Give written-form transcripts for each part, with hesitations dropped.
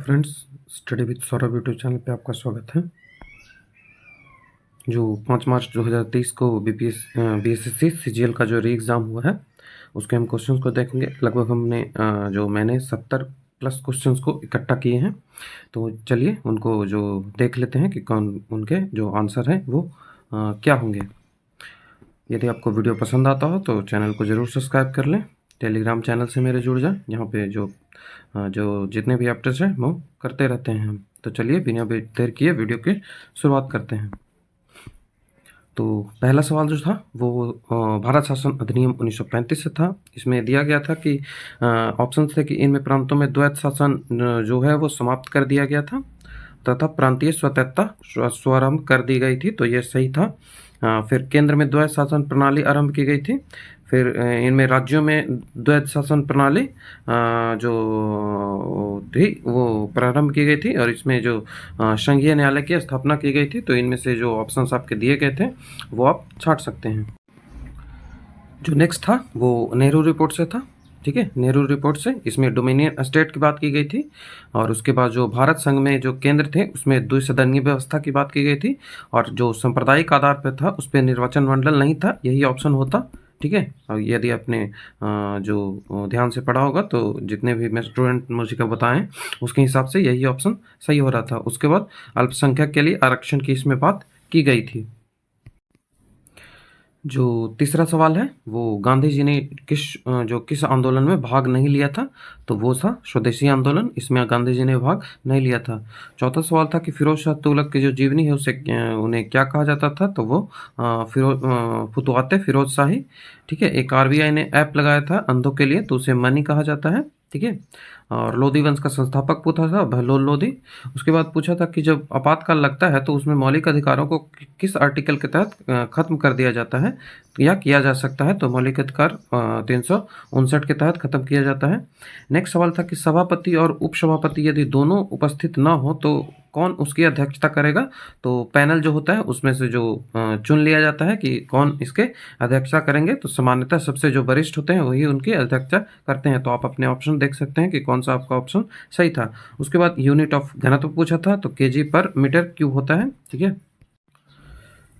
Hello friends, study with Saurabh YouTube channel पे आपका स्वागत है। जो 5 मार्च 2023 को बीएसएससी सीजीएल का जो री एग्ज़ाम हुआ है उसके हम क्वेश्चंस को देखेंगे। लगभग मैंने 70 प्लस क्वेश्चंस को इकट्ठा किए हैं, तो चलिए उनको जो देख लेते हैं कि कौन उनके जो आंसर हैं वो क्या होंगे। यदि आपको वीडियो पसंद आता हो तो चैनल को ज़रूर सब्सक्राइब कर लें। टेलीग्राम चैनल से मेरे जुड़ जाएं, यहाँ पे जो जितने भी अपडेट्स हैं वो करते रहते हैं हम। तो चलिए बिना देर किए वीडियो की शुरुआत करते हैं। तो पहला सवाल जो था वो भारत शासन अधिनियम 1935 से था। इसमें दिया गया था कि ऑप्शन थे कि इनमें प्रांतों में द्वैत शासन जो है वो समाप्त कर दिया गया था तथा प्रांतीय स्वतंत्रता स्वारंभ कर दी गई थी, तो ये सही था। फिर केंद्र में द्वैत शासन प्रणाली आरंभ की गई थी। फिर इनमें राज्यों में द्वैत शासन प्रणाली जो थी वो प्रारंभ की गई थी और इसमें जो संघीय न्यायालय की स्थापना की गई थी। तो इनमें से जो ऑप्शंस आपके दिए गए थे वो आप छांट सकते हैं। जो नेक्स्ट था वो नेहरू रिपोर्ट से था। ठीक है, नेहरू रिपोर्ट से इसमें डोमिनियन स्टेट की बात की गई थी और उसके बाद जो भारत संघ में जो केंद्र थे उसमें द्विसदनीय व्यवस्था की बात की गई थी और जो सांप्रदायिक आधार पर था उस पर निर्वाचन मंडल नहीं था, यही ऑप्शन होता। ठीक है, और यदि आपने जो ध्यान से पढ़ा होगा तो जितने भी मैं स्टूडेंट मुझे को बताएं उसके हिसाब से यही ऑप्शन सही हो रहा था। उसके बाद अल्पसंख्यक के लिए आरक्षण की इसमें बात की गई थी। जो तीसरा सवाल है वो गांधी जी ने किस आंदोलन में भाग नहीं लिया था, तो वो था स्वदेशी आंदोलन। इसमें गांधी जी ने भाग नहीं लिया था। चौथा सवाल था कि फिरोज शाह तुगलक की जो जीवनी है उसे उन्हें क्या कहा जाता था, तो वो फुतुहात फिरोज शाही। ठीक है, एक आरबीआई ने ऐप लगाया था अंधों के लिए, तो उसे मनी कहा जाता है। ठीक है, और लोधी वंश का संस्थापक पूछा था बहलोल लोधी। उसके बाद पूछा था कि जब आपातकाल लगता है तो उसमें मौलिक अधिकारों को किस आर्टिकल के तहत खत्म कर दिया जाता है या किया जा सकता है, तो मौलिक अधिकार 359 के तहत खत्म किया जाता है। नेक्स्ट सवाल था कि सभापति और उपसभापति यदि दोनों उपस्थित ना हो तो कौन उसकी अध्यक्षता करेगा, तो पैनल जो होता है उसमें से जो चुन लिया जाता है कि कौन इसके अध्यक्षता करेंगे। तो सामान्यतः सबसे जो वरिष्ठ होते हैं वही उनकी अध्यक्षता करते हैं। तो आप अपने ऑप्शन देख सकते हैं कि कौन सा आपका ऑप्शन सही था। उसके बाद यूनिट ऑफ घनत्व पूछा था, तो केजी पर मीटर क्यूब होता है। ठीक है,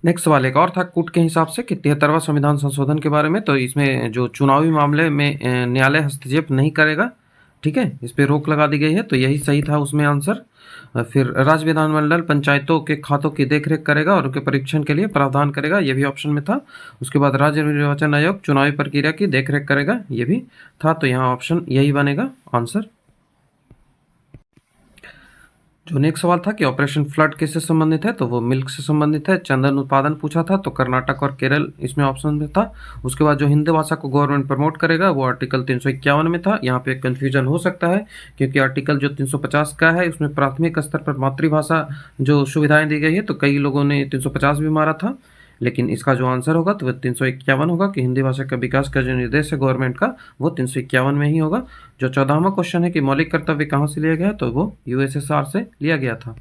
नेक्स्ट सवाल एक और था कूट के हिसाब से कि 73वां संविधान संशोधन के बारे में। तो इसमें जो चुनावी मामले में न्यायालय हस्तक्षेप नहीं करेगा। ठीक है, इस पर रोक लगा दी गई है, तो यही सही था उसमें आंसर। फिर राज्य विधानमंडल पंचायतों के खातों की देखरेख करेगा और उनके परीक्षण के लिए प्रावधान करेगा, ये भी ऑप्शन में था। उसके बाद राज्य निर्वाचन आयोग चुनावी प्रक्रिया की देखरेख करेगा, ये भी था। तो यहाँ ऑप्शन यही बनेगा आंसर। जो नेक्स्ट सवाल था कि ऑपरेशन फ्लड किससे संबंधित है, तो वो मिल्क से संबंधित है। चंदन उत्पादन पूछा था, तो कर्नाटक और केरल इसमें ऑप्शन में था। उसके बाद जो हिंदी भाषा को गवर्नमेंट प्रमोट करेगा वो आर्टिकल 351 में था। यहाँ पे कन्फ्यूजन हो सकता है क्योंकि आर्टिकल जो 350 का है उसमें प्राथमिक स्तर पर मातृभाषा जो सुविधाएं दी गई है, तो कई लोगों ने 350 भी मारा था। लेकिन इसका जो आंसर होगा तो वह 351 होगा कि हिंदी भाषा के विकास का जो निर्देश है गवर्नमेंट का वो 351 में ही होगा। जो 14वां क्वेश्चन है कि मौलिक कर्तव्य कहाँ से लिया गया, तो वो यूएसएसआर से लिया गया था।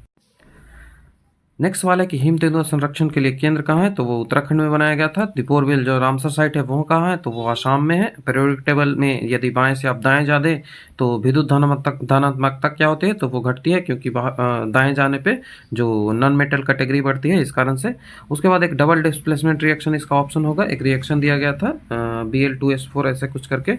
नेक्स्ट सवाल है कि हिम तेंदुआ संरक्षण के लिए केंद्र कहाँ है, तो वो उत्तराखंड में बनाया गया था। दीपोर बिल जो रामसर साइट है वो कहाँ है, तो वो आसाम में है। पीरियोडिक टेबल में यदि बाएं से आप दाएं जा दें तो विद्युत धनात्मकता क्या होती है, तो वो घटती है क्योंकि दाएं जाने पे जो नॉन मेटल कैटेगरी बढ़ती है इस कारण से। उसके बाद एक डबल डिस्प्लेसमेंट रिएक्शन इसका ऑप्शन होगा। एक रिएक्शन दिया गया था Bl2S4 ऐसे कुछ करके,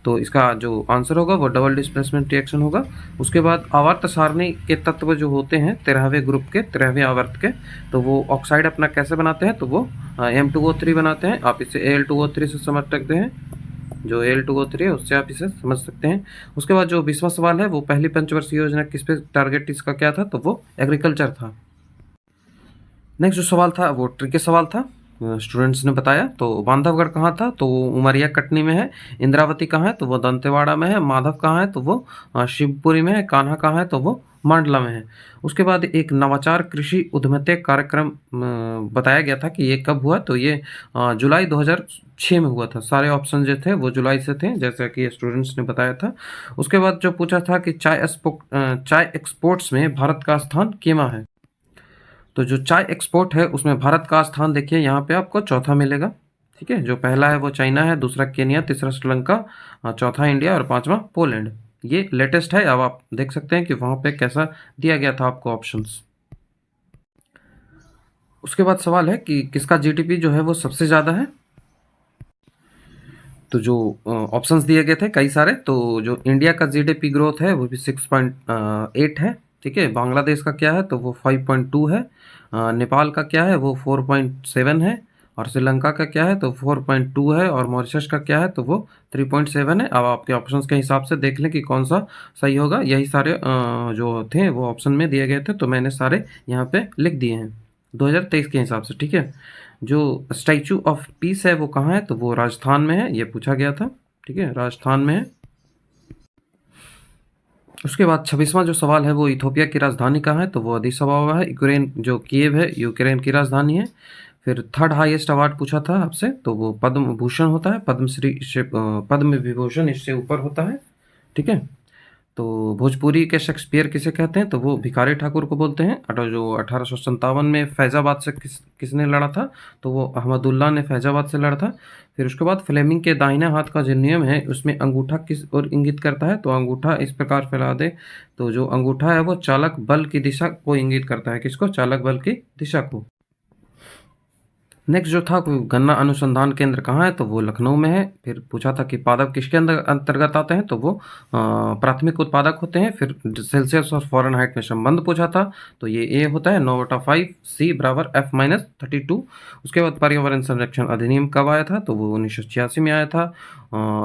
तो इसका जो आंसर होगा वो डबल डिस्प्लेसमेंट रिएक्शन होगा। उसके बाद आवर्त सारणी के तत्व जो होते हैं 13वें ग्रुप के 13वें आवर्त के, तो वो ऑक्साइड अपना कैसे बनाते हैं, तो वो M2O3 बनाते हैं। आप इसे Al2O3 से समझ सकते हैं, जो Al2O3 है उससे आप इसे समझ सकते हैं। उसके बाद जो 20वां सवाल है वो पहली पंचवर्षीय योजना किस पे टारगेट इसका क्या था, तो वो एग्रीकल्चर था। नेक्स्ट जो सवाल था वो ट्रिकी सवाल था, स्टूडेंट्स ने बताया। तो बांधवगढ़ कहाँ था, तो वो उमरिया कटनी में है। इंद्रावती कहाँ है, तो वो दंतेवाड़ा में है। माधव कहाँ है, तो वो शिवपुरी में है। कान्हा कहाँ है, तो वो मांडला में है। उसके बाद एक नवाचार कृषि उद्यमिता कार्यक्रम बताया गया था कि ये कब हुआ, तो ये जुलाई 2006 में हुआ था। सारे ऑप्शन जो थे वो जुलाई से थे जैसा कि स्टूडेंट्स ने बताया था। उसके बाद जो पूछा था कि चाय एक्सपोर्ट्स में भारत का स्थान केमा है, तो जो चाय एक्सपोर्ट है उसमें भारत का स्थान देखिए यहाँ पे आपको चौथा मिलेगा। ठीक है, जो पहला है वो चाइना है, दूसरा केन्या, तीसरा श्रीलंका, चौथा इंडिया और पांचवा पोलैंड। ये लेटेस्ट है। अब आप देख सकते हैं कि वहाँ पे कैसा दिया गया था आपको ऑप्शंस। उसके बाद सवाल है कि किसका जीडीपी जो है वो सबसे ज़्यादा है। तो जो ऑप्शंस दिए गए थे कई सारे, तो जो इंडिया का जीडीपी ग्रोथ है वो भी 6.8 है। ठीक है, बांग्लादेश का क्या है तो वो 5.2 है। नेपाल का क्या है वो 4.7 है। और श्रीलंका का क्या है तो 4.2 है। और मॉरिशस का क्या है तो वो 3.7 है। अब आपके ऑप्शंस के हिसाब से देख लें कि कौन सा सही होगा। यही सारे जो थे वो ऑप्शन में दिए गए थे, तो मैंने सारे यहाँ पे लिख दिए हैं 2023 के हिसाब से। ठीक है, जो स्टैचू ऑफ पीस है वो कहाँ है तो वो राजस्थान में है, ये पूछा गया था। ठीक है, राजस्थान में है। उसके बाद 26वां जो सवाल है वो इथोपिया की राजधानी कहाँ है तो वो अदीस अबाबा है। यूक्रेन जो कीव है यूक्रेन की राजधानी है। फिर थर्ड हाईएस्ट अवार्ड पूछा था आपसे, तो वो पद्म भूषण होता है। पद्मश्री इससे पद्म विभूषण इससे ऊपर होता है। ठीक है, तो भोजपुरी के शेक्सपियर किसे कहते हैं तो वो भिखारी ठाकुर को बोलते हैं। जो 1857 में फैजाबाद से किसने लड़ा था तो वो अहमदुल्ला ने फैजाबाद से लड़ा था। फिर उसके बाद फ्लेमिंग के दाहिने हाथ का जो नियम है उसमें अंगूठा किस ओर इंगित करता है तो अंगूठा इस प्रकार फैला दे। तो जो अंगूठा है वो चालक बल की दिशा को इंगित करता है। किसको? चालक बल की दिशा को। नेक्स्ट जो था कोई गन्ना अनुसंधान केंद्र कहाँ है तो वो लखनऊ में है। फिर पूछा था कि पादप किसके अंदर अंतर्गत आते हैं तो वो प्राथमिक उत्पादक होते हैं। फिर सेल्सियस और फ़ारेनहाइट में संबंध पूछा था, तो ये ए होता है 9/5 सी बराबर F-32। उसके बाद पर्यावरण संरक्षण अधिनियम कब आया था तो वो 1986 में आया था।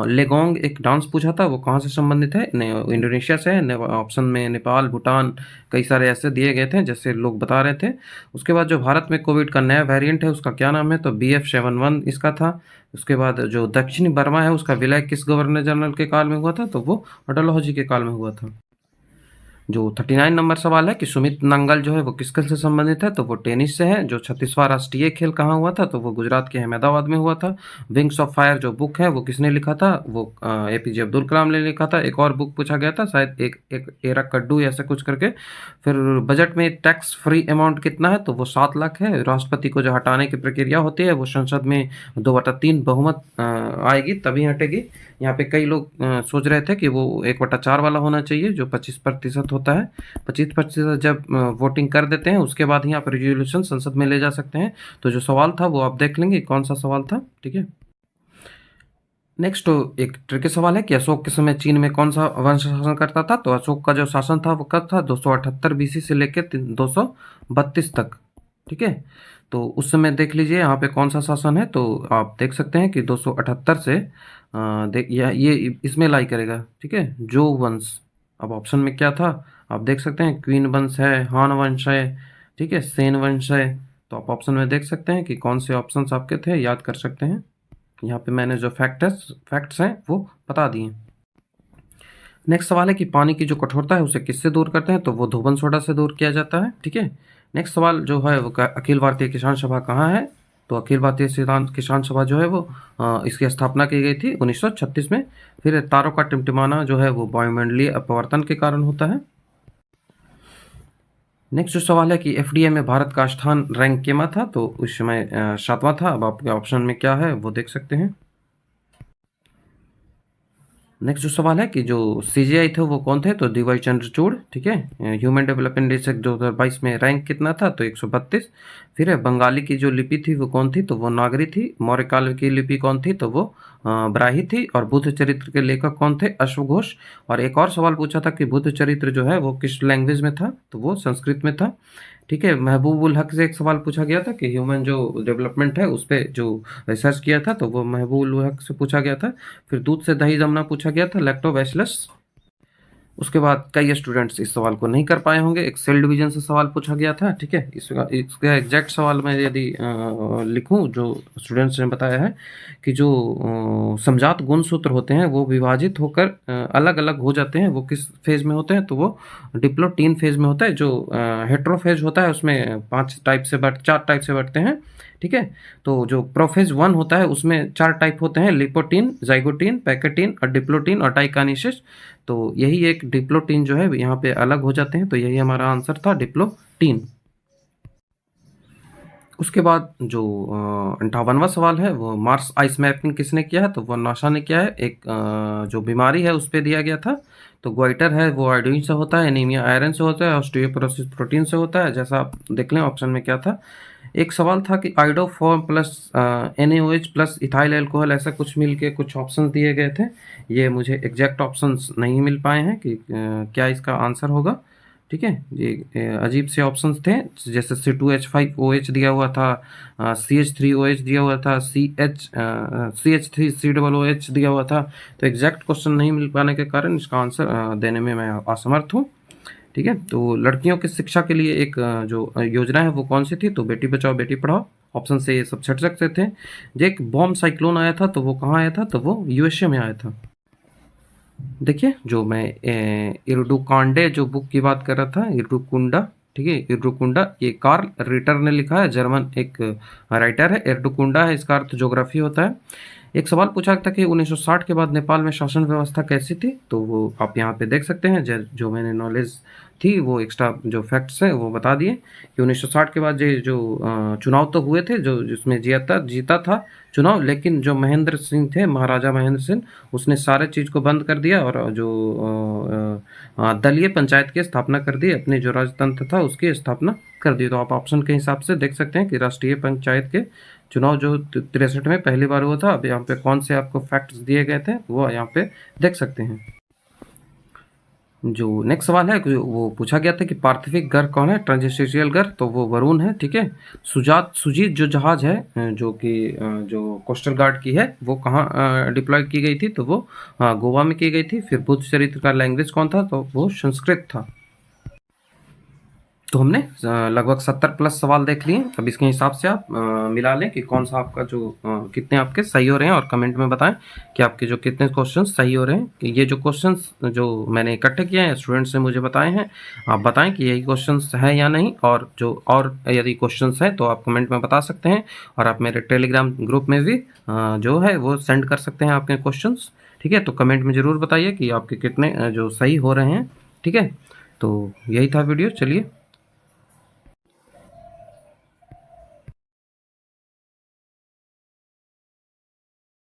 लेगोंग एक डांस पूछा था, वो कहाँ से संबंधित है? इंडोनेशिया से है। ऑप्शन में नेपाल, भूटान, कई सारे ऐसे दिए गए थे जैसे लोग बता रहे थे। उसके बाद जो भारत में कोविड का नया वेरिएंट है उसका क्या नाम है तो BF.7.1 इसका था। उसके बाद जो दक्षिणी बर्मा है उसका विलय किस गवर्नर जनरल के काल में हुआ था तो वो डलहौजी के काल में हुआ था। जो 39 नंबर सवाल है कि सुमित नांगल जो है वो किस खेल से संबंधित है तो वो टेनिस से है। जो 36वां राष्ट्रीय खेल कहाँ हुआ था तो वो गुजरात के अहमदाबाद में हुआ था। विंग्स ऑफ फायर जो बुक है वो किसने लिखा था? वो APJ अब्दुल कलाम ने लिखा था। एक और बुक पूछा गया था शायद एक एरा कड्डू ऐसा कुछ करके। फिर बजट में टैक्स फ्री अमाउंट कितना है तो वो 7 लाख है। राष्ट्रपति को जो हटाने की प्रक्रिया होती है वो संसद में 2/3 बहुमत आएगी तभी हटेगी। यहाँ पे कई लोग सोच रहे थे कि वो 1/4 वाला होना चाहिए जो 25% होता है। 25% जब वोटिंग कर देते हैं उसके बाद ही आप रेजोल्यूशन संसद में ले जा सकते हैं। तो जो सवाल था वो आप देख लेंगे कौन सा सवाल था। ठीक है, नेक्स्ट एक ट्रिकी सवाल है कि अशोक के समय चीन में कौन सा वंश शासन करता था तो अशोक का जो शासन था वो कब था? 278 BC से लेकर 232 तक। ठीक है, तो उस समय देख लीजिए यहाँ पे कौन सा शासन है तो आप देख सकते हैं कि 278 से देख ये इसमें लाई करेगा। ठीक है, जो वंश। अब ऑप्शन में क्या था आप देख सकते हैं, क्वीन वंश है, हान वंश है, ठीक है, सेन वंश है। तो आप ऑप्शन में देख सकते हैं कि कौन से ऑप्शंस आपके थे, याद कर सकते हैं। यहाँ पे मैंने जो फैक्ट्स हैं वो बता दिए। नेक्स्ट सवाल है कि पानी की जो कठोरता है उसे किससे दूर करते हैं तो वो धोबन सोडा से दूर किया जाता है। ठीक है, नेक्स्ट सवाल जो है वो अखिल भारतीय किसान सभा कहाँ है तो अखिल भारतीय किसान सभा जो है वो इसकी स्थापना की गई थी 1936 में। फिर तारों का टिमटिमाना जो है वो वायुमंडलीय अपवर्तन के कारण होता है। नेक्स्ट जो सवाल है कि FDA में भारत का स्थान रैंक केमा था तो उस समय 7वां था। अब आपके ऑप्शन में क्या है वो देख सकते हैं। नेक्स्ट जो सवाल है कि जो CGI थे वो कौन थे तो DY चंद्रचूड़। ठीक है, ह्यूमन डेवलपमेंट इंडेक्स 2022 में रैंक कितना था तो 132। फिर है बंगाली की जो लिपि थी वो कौन थी तो वो नागरी थी। मौर्य काल की लिपि कौन थी तो वो ब्राही थी। और बुद्ध चरित्र के लेखक कौन थे? अश्वघोष। और एक और सवाल पूछा था कि बुद्ध चरित्र जो है वो किस लैंग्वेज में था तो वो संस्कृत में था। ठीक है, महबूबुल हक से एक सवाल पूछा गया था कि ह्यूमन जो डेवलपमेंट है उस पे जो रिसर्च किया था तो वो महबूबुल हक से पूछा गया था। फिर दूध से दही जमना पूछा गया था, लैक्टोबैसिलस। उसके बाद कई स्टूडेंट्स इस सवाल को नहीं कर पाए होंगे, एक सेल डिवीजन से सवाल पूछा गया था। ठीक है, इसका एग्जैक्ट सवाल मैं यदि लिखूं जो स्टूडेंट्स ने बताया है कि जो समजात गुणसूत्र होते हैं वो विभाजित होकर अलग अलग हो जाते हैं, वो किस फेज में होते हैं तो वो डिप्लोटीन फेज में होता है। जो हेट्रोफेज होता है उसमें 4 टाइप से बढ़ते हैं। ठीक है, तो जो प्रोफेज 1 होता है उसमें 4 टाइप होते हैं, लिपोटीन, जाइगोटीन, पैकेटीन और डिप्लोटीन और डाइकानिसिस। तो यही एक डिप्लोटीन जो है यहाँ पे अलग हो जाते हैं, तो यही हमारा आंसर था डिप्लोटीन। उसके बाद जो 58वां सवाल है वो मार्स आइस मैपिंग किसने किया है? तो वो नासा ने किया है। एक जो बीमारी है उस पे दिया गया था। तो गोइटर है वो आयोडीन से होता है, एनीमिया आयरन से होता है, ऑस्टियोपोरोसिस प्रोटीन से होता है। जैसा आप देख लें ऑप्शन में क्या था। एक सवाल था कि iodoform plus NaOH plus ethyl alcohol, ऐसा कुछ मिल के कुछ ऑप्शंस दिए गए थे। ये मुझे एग्जैक्ट ऑप्शंस नहीं मिल पाए हैं कि क्या इसका आंसर होगा। ठीक है, ये अजीब से ऑप्शंस थे। जैसे C2H5OH दिया हुआ था, CH3OH दिया हुआ था, CH3COOH दिया हुआ था। तो एग्जैक्ट क्वेश्चन नहीं मिल पाने के कारण इसका आंसर देने में मैं असमर्थ हूँ। ठीक है, तो लड़कियों की शिक्षा के लिए एक जो योजना है वो कौन सी थी? तो बेटी बचाओ बेटी पढ़ाओ। ऑप्शन से ये सब छट सकते थे। जो एक बॉम्ब साइक्लोन आया था तो वो कहाँ आया था? तो वो USA में आया था। देखिए, जो मैं इर्डुकांडे जो बुक की बात कर रहा था, इर्डुकुंडा, ठीक है, इर्डुकुंडा, ये कार्ल रिटर ने लिखा है, जर्मन एक राइटर है। इर्डुकुंडा है, इसका अर्थ ज्योग्राफी होता है। एक सवाल पूछा था कि 1960 के बाद नेपाल में शासन व्यवस्था कैसी थी? तो वो आप यहाँ पे देख सकते हैं। जो मैंने नॉलेज थी वो एक्स्ट्रा जो फैक्ट्स हैं वो बता दिए कि 1960 के बाद जो चुनाव तो हुए थे, जो जिसमें जीता था चुनाव, लेकिन जो महेंद्र सिंह थे, महाराजा महेंद्र सिंह, उसने सारे चीज़ को बंद कर दिया और जो दलीय पंचायत की स्थापना कर दी। अपने जो राजतंत्र था उसकी स्थापना कर दी। तो आप ऑप्शन के हिसाब से देख सकते हैं कि राष्ट्रीय पंचायत के चुनाव जो 63 में पहली बार हुआ था। अब यहाँ पे कौन से आपको फैक्ट्स दिए गए थे वो यहाँ पे देख सकते हैं। जो नेक्स्ट सवाल है वो पूछा गया था कि पार्थिविक ग्रह कौन है? ट्रांजिस्टेरियल ग्रह, तो वो वरुण है। ठीक है, सुजीत जो जहाज है जो कि जो कोस्टल गार्ड की है वो कहाँ डिप्लॉय की गई थी? तो वो गोवा में की गई थी। फिर बुद्ध चरित्र का लैंग्वेज कौन था? तो वो संस्कृत था। तो हमने लगभग 70 प्लस सवाल देख लिए। अब इसके हिसाब से आप मिला लें कि कौन सा आपका जो कितने आपके सही हो रहे हैं, और कमेंट में बताएं कि आपके जो कितने क्वेश्चंस सही हो रहे हैं। कि ये जो क्वेश्चंस जो मैंने इकट्ठे किए हैं स्टूडेंट्स ने मुझे बताए हैं, आप बताएं कि यही क्वेश्चंस है या नहीं। और यदि क्वेश्चंस हैं तो आप कमेंट में बता सकते हैं, और आप मेरे टेलीग्राम ग्रुप में भी जो है वो सेंड कर सकते हैं आपके क्वेश्चंस। ठीक है, तो कमेंट में ज़रूर बताइए कि आपके कितने जो सही हो रहे हैं। ठीक है, तो यही था वीडियो। चलिए।